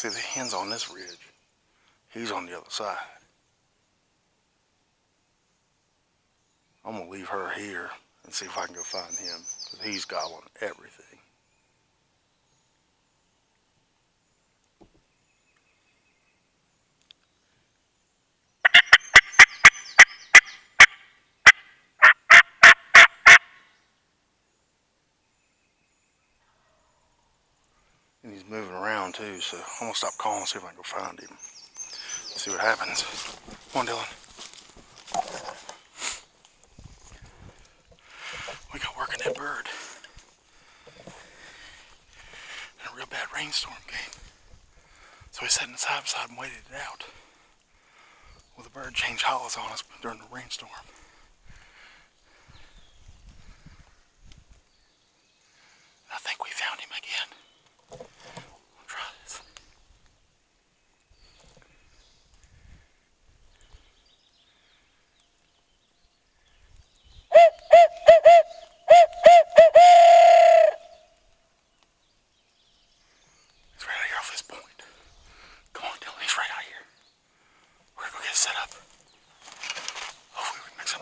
See, the hen's on this ridge. He's on the other side. I'm gonna leave her here and see if I can go find him, because he's gobbling everything. And he's moving around too, so I'm gonna stop calling and see if I can go find him. See what happens. Come on, Dylan. We got working that bird. And a real bad rainstorm came. So we sat side by side and waited it out. Well, the bird changed hollows on us during the rainstorm. I think we found him again. We'll try this. He's right out here off this point. Come on, Dylan, he's right out here. We're gonna go get it set up. Hopefully we can mix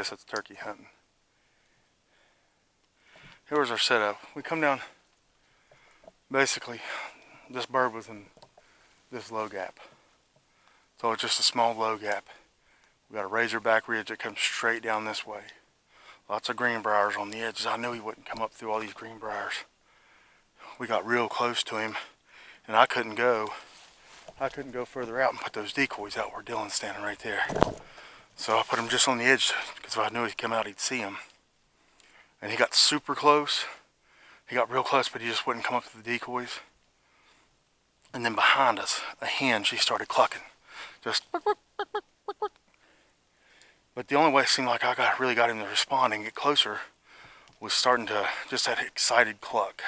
guess that's turkey hunting. Here was our setup. We come down, basically, this bird was in this low gap. So it's just a small low gap. We got a razorback ridge that comes straight down this way. Lots of greenbriers on the edges. I knew he wouldn't come up through all these greenbriers. We got real close to him, and I couldn't go further out and put those decoys out where Dylan's standing right there. So I put him just on the edge because if I knew he'd come out, he'd see him. And he got super close. He got real close, but he just wouldn't come up to the decoys. And then behind us, a hen, she started clucking. Just. But the only way it seemed like I really got him to respond and get closer was starting to just that excited cluck,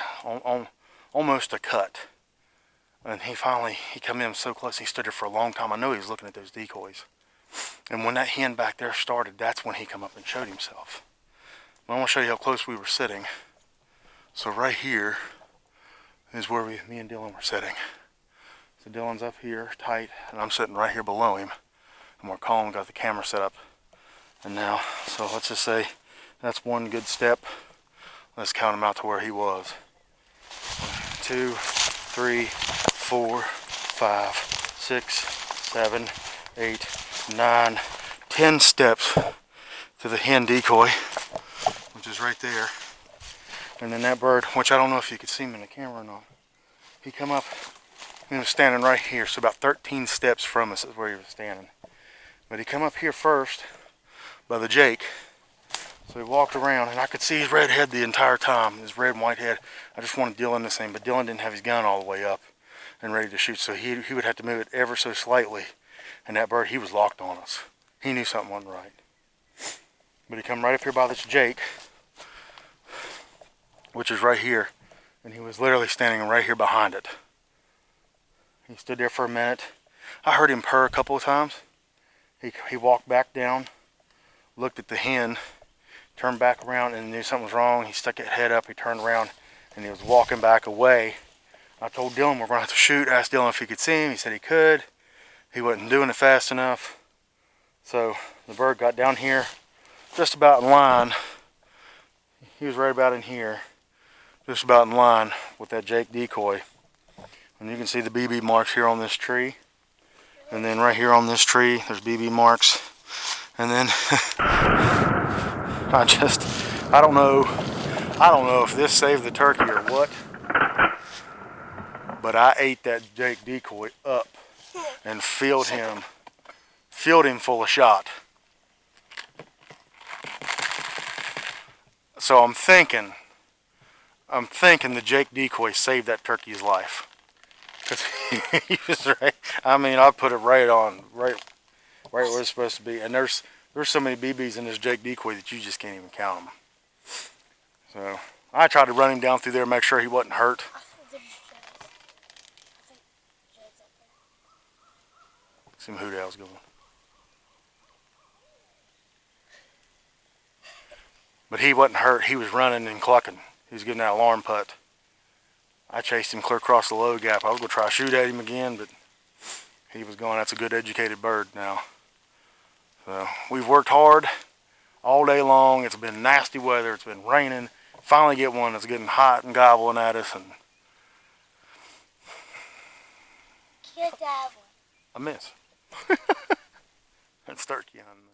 almost a cut. And he come in so close, he stood there for a long time. I knew he was looking at those decoys. And when that hen back there started, that's when he come up and showed himself. I want to show you how close we were sitting. So right here is where me and Dylan were sitting. So Dylan's up here tight, and I'm sitting right here below him. And we're calling, got the camera set up. And now, so let's just say that's one good step. Let's count him out to where he was. 1, 2, 3, 4, 5, 6, 7, 8, 9, 10 steps to the hen decoy, which is right there. And then that bird, which I don't know if you could see him in the camera or not, he come up, he was standing right here, so about 13 steps from us is where he was standing. But he come up here first by the Jake. So he walked around, and I could see his red head the entire time, his red and white head. I just wanted Dylan to see him, but Dylan didn't have his gun all the way up and ready to shoot, so he would have to move it ever so slightly. And that bird, he was locked on us. He knew something wasn't right. But he come right up here by this Jake, which is right here, and he was literally standing right here behind it. He stood there for a minute. I heard him purr a couple of times. He walked back down, looked at the hen, turned back around and knew something was wrong. He stuck his head up, he turned around, and he was walking back away. I told Dylan we're going to have to shoot. I asked Dylan if he could see him. He said he could. He wasn't doing it fast enough. So the bird got down here just about in line. He was right about in here, just about in line with that Jake decoy. And you can see the BB marks here on this tree. And then right here on this tree, there's BB marks. And then I don't know if this saved the turkey or what, but I ate that Jake decoy up and filled him full of shot. So I'm thinking the Jake decoy saved that turkey's life. Because he was right. I mean, I put it right where it's supposed to be. And there's so many BBs in this Jake decoy that you just can't even count them. So I tried to run him down through there, make sure he wasn't hurt. See who the hell's going. But he wasn't hurt. He was running and clucking. He was getting that alarm putt. I chased him clear across the low gap. I was going to try to shoot at him again, but he was going. That's a good educated bird now. So we've worked hard all day long. It's been nasty weather. It's been raining. Finally get one that's getting hot and gobbling at us. And get that one. I miss. That's turkey hunting.